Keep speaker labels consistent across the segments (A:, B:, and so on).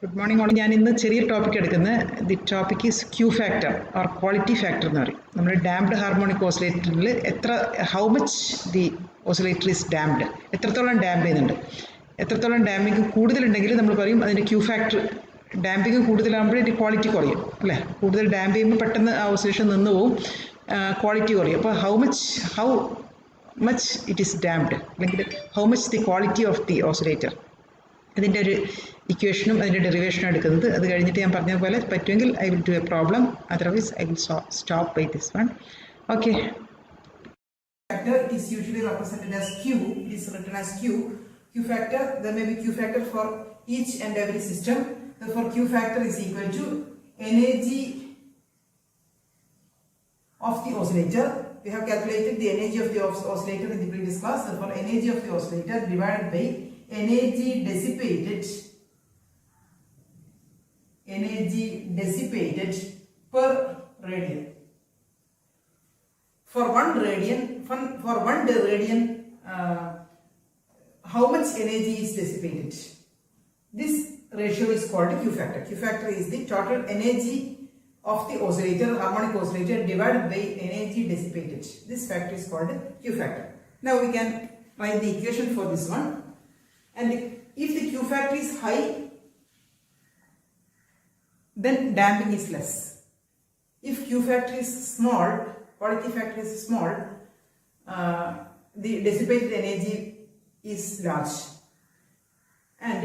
A: Good morning all. ഞാൻ ഇന്ന് ചെറിയൊരു ടോപ്പിക് എടുക്കുന്നത് the topic is Q factor or quality factor എന്ന് പറയും. നമ്മുടെ ഡാംപ്ഡ് ഹാർമോണിക് ഓസിലേറ്ററിൽ how much the oscillator is damped, എത്രത്തോളം ഡാമ്പ് ചെയ്യുന്നുണ്ട്. എത്രത്തോളം ഡാമ്പിങ് കൂടുതലുണ്ടെങ്കിൽ നമ്മൾ പറയും അതിൻ്റെ ക്യൂ ഫാക്ടർ. ഡാമ്പിങ് കൂടുതലാകുമ്പോൾ ഇതിൻ്റെ ക്വാളിറ്റി കുറയും അല്ലേ. കൂടുതൽ ഡാമ്പ് ചെയ്യുമ്പോൾ പെട്ടെന്ന് ആ ഓസിലേഷൻ നിന്ന് പോവും, ക്വാളിറ്റി കുറയും. അപ്പോൾ how much it is damped അല്ലെങ്കിൽ how much the quality of the oscillator, അതിൻ്റെ ഒരു ഇക്വേഷനും അതിൻ്റെ ഡെറിവേഷനും എടുക്കുന്നത്. അത് കഴിഞ്ഞിട്ട് ഞാൻ പറഞ്ഞതുപോലെ പറ്റുമെങ്കിൽ I will do a problem, otherwise I will stop by this one. Okay.
B: Factor is usually represented as Q. It is written as Q. Q factor, there may be Q factor for each and every system. Therefore, Q factor is equal to energy of the oscillator. We have calculated the energy of the oscillator in the previous class. Therefore, energy of the oscillator divided by energy dissipated per radian. For one radian, how much energy is dissipated? This ratio is called Q factor. Q factor is the total energy of the oscillator, harmonic oscillator, divided by energy dissipated. This factor is called Q factor. Now we can write the equation for this one. And if the Q factor is high, then damping is less. If Q factor is small, quality factor is small, the dissipated energy is large. And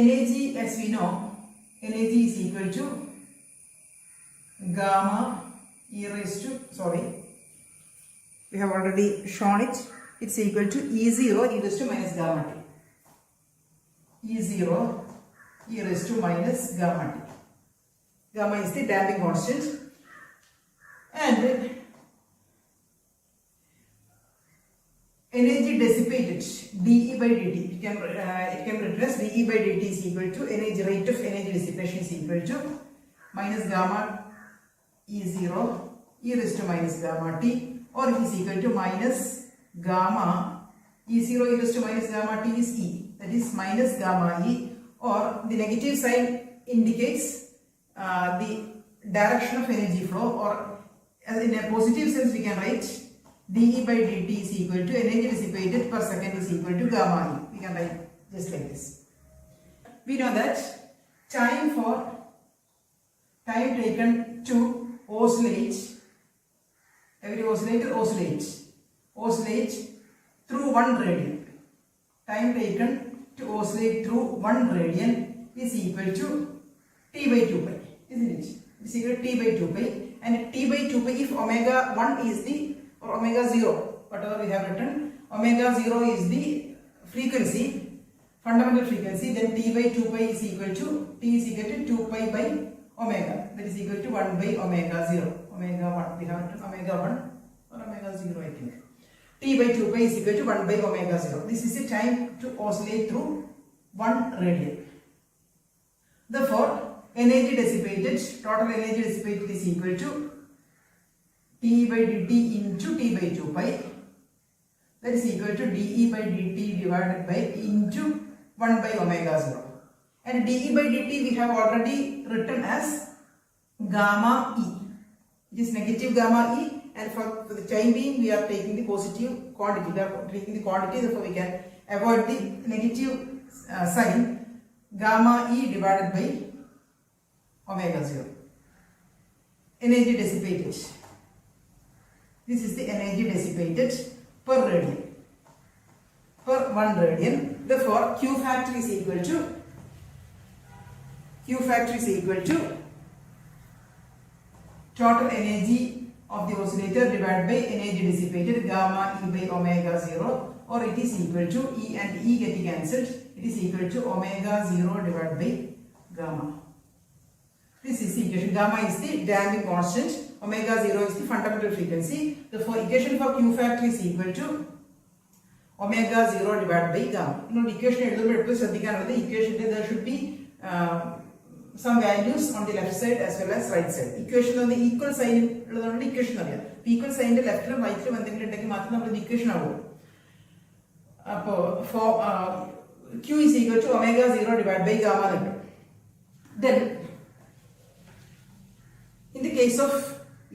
B: energy, as we know, energy is equal to gamma e raised to, we have already shown it. It's equal to E0 e raised to minus gamma t. E0 e raised to minus gamma t. Gamma is the damping constant. And energy dissipated, dE by dt. It can be written as dE by dt is equal to energy, rate of energy dissipation is equal to minus gamma E0 e raised to minus gamma t, or it is equal to minus gamma E0 e raised to minus gamma t is E, that is minus gamma E, or the negative sign indicates the direction of energy flow, or as in a positive sense we can write dE by dt is equal to energy dissipated per second is equal to gamma E. We can write just like this. We know that time taken to oscillate, every oscillator oscillate through one radian. Time taken to oscillate through one radian is equal to T by 2 pi, isn't it? It's equal to T by 2 pi, and T by 2 pi, if omega 1 is the, or omega 0, whatever we have written, omega 0 is the frequency, fundamental frequency, then T by 2 pi is equal to, T is equal to 2 pi by omega, that is equal to 1 by omega 0. Omega 1, we have written omega 1 or omega 0, I think. T by 2 pi is equal to 1 by omega 0. This is the time to oscillate through one radian. Therefore, energy dissipated, total energy dissipated is equal to T by dt into T by 2 pi, that is equal to dE by dt divided by into 1 by omega 0. And dE by dt we have already written as gamma E. It is negative gamma E, and for the time being we are taking the positive quantity. We are taking the quantity, therefore we can avoid the negative sign. Gamma E divided by omega 0. Energy dissipated. This is the energy dissipated per radian, per one radian. Therefore, Q factor is equal to total energy of the oscillator divided by energy dissipated, gamma E by omega 0, or it is equal to, E and E getting cancelled, it is equal to omega 0 divided by gamma. This is the equation. Gamma is the damping constant, omega 0 is the fundamental frequency. Therefore, equation for Q factor is equal to omega 0 divided by gamma. You know, equation there should be some values on the left side as well as right side. Equation on the equal sign, equation equal sign left and right, equation. Q is equal to omega 0 divided by gamma കിട്ടും. Then in the case of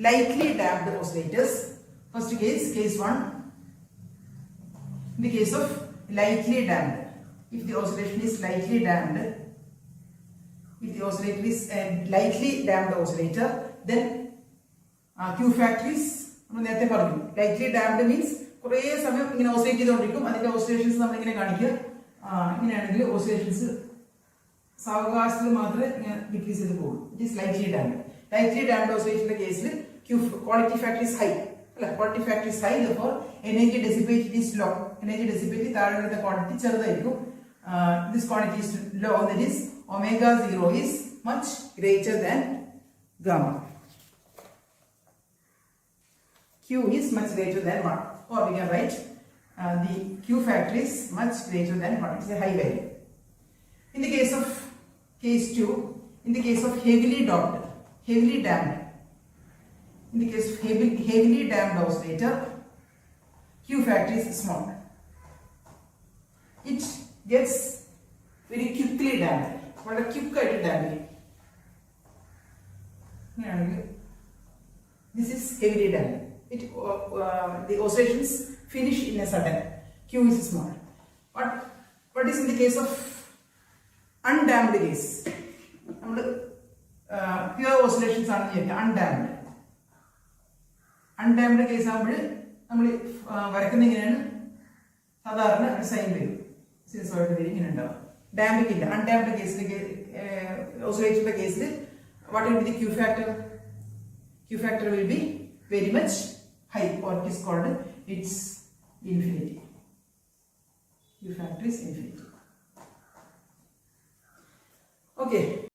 B: lightly damped oscillators, first case, case 1, in the case of lightly damped, if the oscillation is lightly damped, if the oscillator is a lightly damped oscillator, then Q factor is, നമ്മൾ നേരത്തെ പറഞ്ഞു, lightly damped means കുറേ സമയം ഇങ്ങനെ oscillate ചെയ്തുകൊണ്ടിരിക്കും. അതിന്റെ oscillations നമ്മൾ ഇങ്ങനെ കാണിക്കുക. ഇങ്ങനെയാണെങ്കിൽ ഓസിലേഷൻസ് സാവകാശത്തിൽ മാത്രമേ ഇങ്ങനെ ഡിക്രീസ് ചെയ്ത് പോകും. It is lightly damped. Lightly damped ഓസിലേഷന്റെ കേസിൽ Q quality factor is high. അല്ല, quality factor is high, therefore energy dissipated is low. Energy dissipated താഴെ വരുന്ന ക്വാണ്ടിറ്റി ചെറുതായിരിക്കും. This quantity is low, that is omega 0 is much greater than gamma. Q is much greater than 1, or we can write the Q factor is much greater than 1. It's a high value. In the case of case 2, in the case of heavily damped, in the case of heavily damped oscillator, Q factor is small. It gets very quickly damped. വളരെ ക്വിക്കായിട്ട് damp ചെയ്യും. അങ്ങനെയാണെങ്കിൽ this is heavily damped. The oscillations finish in a sudden. Q is small. What is in the case of undamped case? നമ്മൾ pure oscillations ആണ് ചെയ്യുന്നത്. Undamped case ആകുമ്പോൾ നമ്മൾ വരക്കുന്ന ഇങ്ങനെയാണ് സാധാരണ ഒരു സൈൻ വരും. സിനുസോയിഡ് വരും, ഇങ്ങനെ ഉണ്ടാവും. ഡാമ്പിംഗ് ഇല്ല. അൺഡാംപ്ഡ് കേസിലേക്ക് ഓസിലേറ്ററിന്റെ കേസിൽ what will be the Q factor? Q factor will be very much high, or it is called its infinity. Q factor is infinity. Okay.